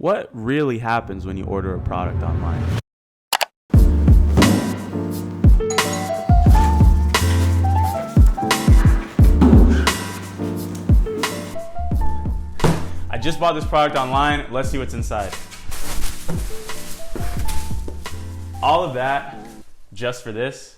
What really happens when you order a product online? I just bought this product online. Let's see what's inside. All of that just for this?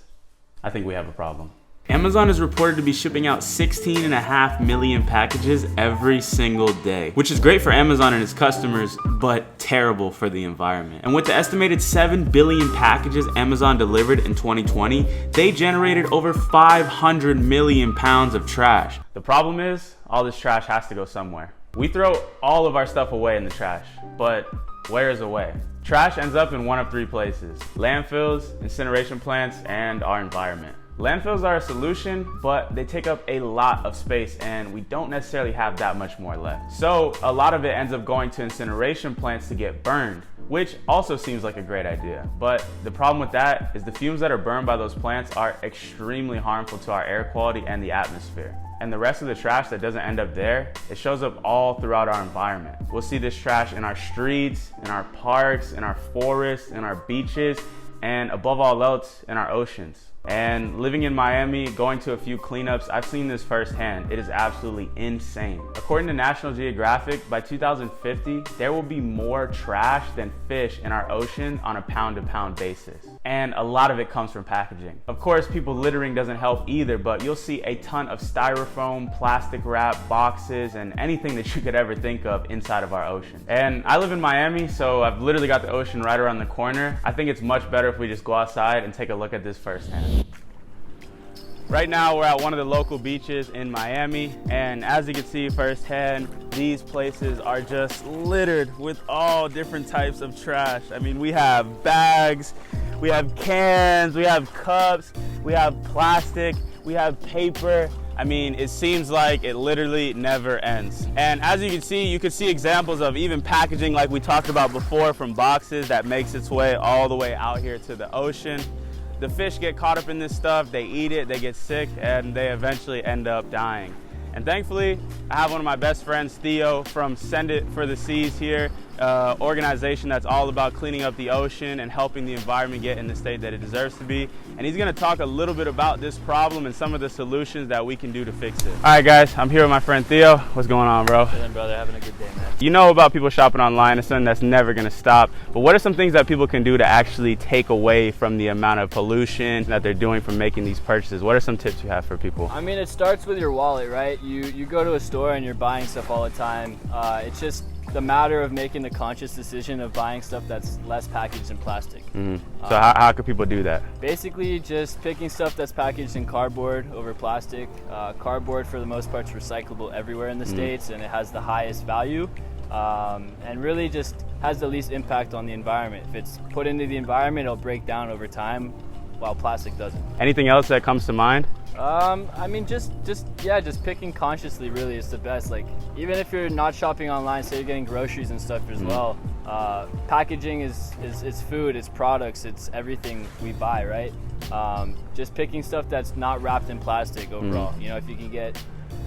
I think we have a problem. Amazon is reported to be shipping out 16.5 million packages every single day, which is great for Amazon and its customers, but terrible for the environment. And with the estimated 7 billion packages Amazon delivered in 2020, they generated over 500 million pounds of trash. The problem is, all this trash has to go somewhere. We throw all of our stuff away in the trash, but where is away? Trash ends up in one of three places: landfills, incineration plants, and our environment. Landfills are a solution, but they take up a lot of space and we don't necessarily have that much more left. So a lot of it ends up going to incineration plants to get burned, which also seems like a great idea. But the problem with that is the fumes that are burned by those plants are extremely harmful to our air quality and the atmosphere. And the rest of the trash that doesn't end up there, it shows up all throughout our environment. We'll see this trash in our streets, in our parks, in our forests, in our beaches, and above all else, in our oceans. And living in Miami, going to a few cleanups, I've seen this firsthand. It is absolutely insane. According to National Geographic, by 2050, there will be more trash than fish in our ocean on a pound-to-pound basis. And a lot of it comes from packaging. Of course, people littering doesn't help either, but you'll see a ton of styrofoam, plastic wrap, boxes, and anything that you could ever think of inside of our ocean. And I live in Miami, so I've literally got the ocean right around the corner. I think it's much better if we just go outside and take a look at this firsthand. Right now we're at one of the local beaches in Miami, and as you can see firsthand, these places are just littered with all different types of trash. I mean, we have bags, we have cans, we have cups, we have plastic, we have paper. I mean, it seems like it literally never ends. And as you can see examples of even packaging like we talked about before, from boxes that makes its way all the way out here to the ocean. The fish get caught up in this stuff, they eat it, they get sick, and they eventually end up dying. And thankfully, I have one of my best friends, Theo, from Send It for the Seas here, organization that's all about cleaning up the ocean and helping the environment get in the state that it deserves to be. And he's gonna talk a little bit about this problem and some of the solutions that we can do to fix it. All right, guys, I'm here with my friend Theo. What's going on, bro? Chilling, brother, having a good day, man. You know about people shopping online, it's something that's never gonna stop. But what are some things that people can do to actually take away from the amount of pollution that they're doing from making these purchases? What are some tips you have for people? I mean, it starts with your wallet, right? You go to a store and you're buying stuff all the time. It's just the matter of making the conscious decision of buying stuff that's less packaged in plastic. Mm-hmm. So how could people do that? Basically, just picking stuff that's packaged in cardboard over plastic. Cardboard, for the most part, is recyclable everywhere in the States, and it has the highest value, and really just has the least impact on the environment. If it's put into the environment, it'll break down over time, while plastic doesn't. Anything else that comes to mind? I mean, just picking consciously really is the best. Like, even if you're not shopping online, say you're getting groceries and stuff as well, packaging is food, it's products, it's everything we buy, right? Just picking stuff that's not wrapped in plastic overall. You know, if you can get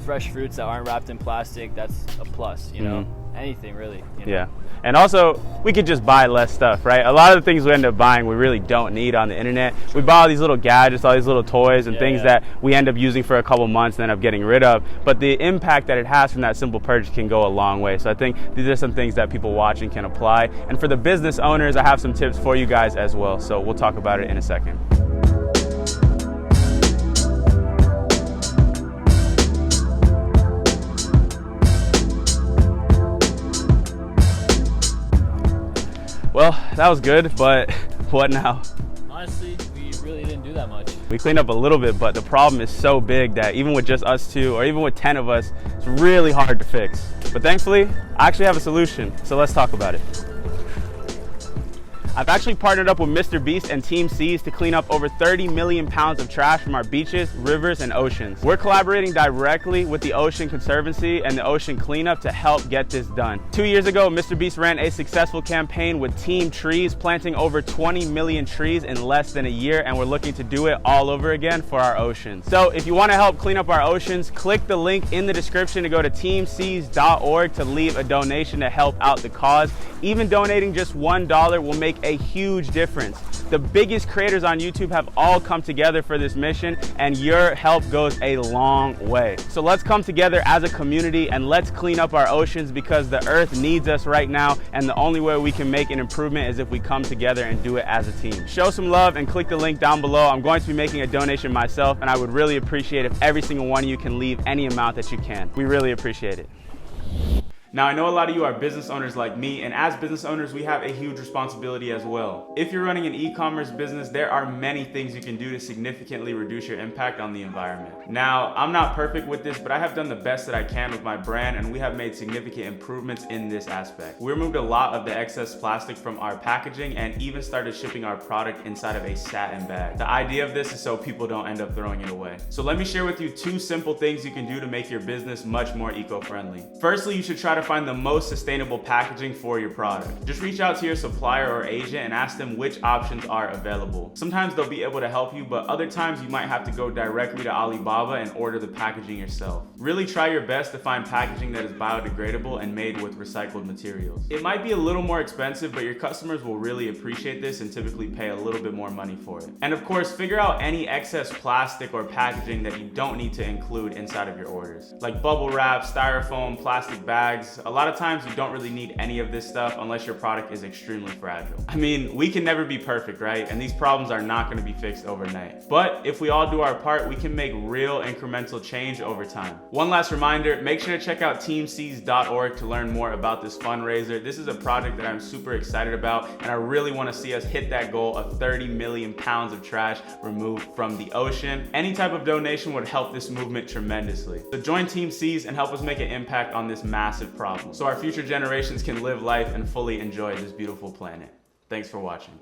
fresh fruits that aren't wrapped in plastic, that's a plus, you know? Anything really. You know? Yeah. And also, we could just buy less stuff, right? A lot of the things we end up buying we really don't need on the internet. We buy all these little gadgets, all these little toys and things that we end up using for a couple months and end up getting rid of. But the impact that it has from that simple purchase can go a long way. So I think these are some things that people watching can apply. And for the business owners, I have some tips for you guys as well. So we'll talk about it in a second. Well, that was good, but what now? Honestly, we really didn't do that much. We cleaned up a little bit, but the problem is so big that even with just us two, or even with 10 of us, it's really hard to fix. But thankfully, I actually have a solution, so let's talk about it. I've actually partnered up with Mr. Beast and Team Seas to clean up over 30 million pounds of trash from our beaches, rivers, and oceans. We're collaborating directly with the Ocean Conservancy and the Ocean Cleanup to help get this done. 2 years ago, Mr. Beast ran a successful campaign with Team Trees, planting over 20 million trees in less than a year, and we're looking to do it all over again for our oceans. So if you want to help clean up our oceans, click the link in the description to go to teamseas.org to leave a donation to help out the cause. Even donating just $1 will make a huge difference. The biggest creators on YouTube have all come together for this mission, and your help goes a long way. So let's come together as a community and let's clean up our oceans, because the earth needs us right now, and the only way we can make an improvement is if we come together and do it as a team. Show some love and click the link down below. I'm going to be making a donation myself, and I would really appreciate if every single one of you can leave any amount that you can. We really appreciate it. Now, I know a lot of you are business owners like me, and as business owners, we have a huge responsibility as well. If you're running an e-commerce business, there are many things you can do to significantly reduce your impact on the environment. Now, I'm not perfect with this, but I have done the best that I can with my brand, and we have made significant improvements in this aspect. We removed a lot of the excess plastic from our packaging and even started shipping our product inside of a satin bag. The idea of this is so people don't end up throwing it away. So let me share with you 2 simple things you can do to make your business much more eco-friendly. Firstly, you should try to find the most sustainable packaging for your product. Just reach out to your supplier or agent and ask them which options are available. Sometimes they'll be able to help you, but other times you might have to go directly to Alibaba and order the packaging yourself. Really try your best to find packaging that is biodegradable and made with recycled materials. It might be a little more expensive, but your customers will really appreciate this and typically pay a little bit more money for it. And of course, figure out any excess plastic or packaging that you don't need to include inside of your orders, like bubble wrap, styrofoam, plastic bags. A lot of times you don't really need any of this stuff unless your product is extremely fragile. I mean, we can never be perfect, right? And these problems are not going to be fixed overnight. But if we all do our part, we can make real incremental change over time. One last reminder, make sure to check out teamseas.org to learn more about this fundraiser. This is a project that I'm super excited about, and I really want to see us hit that goal of 30 million pounds of trash removed from the ocean. Any type of donation would help this movement tremendously. So join Team Seas and help us make an impact on this massive problem, so our future generations can live life and fully enjoy this beautiful planet. Thanks for watching.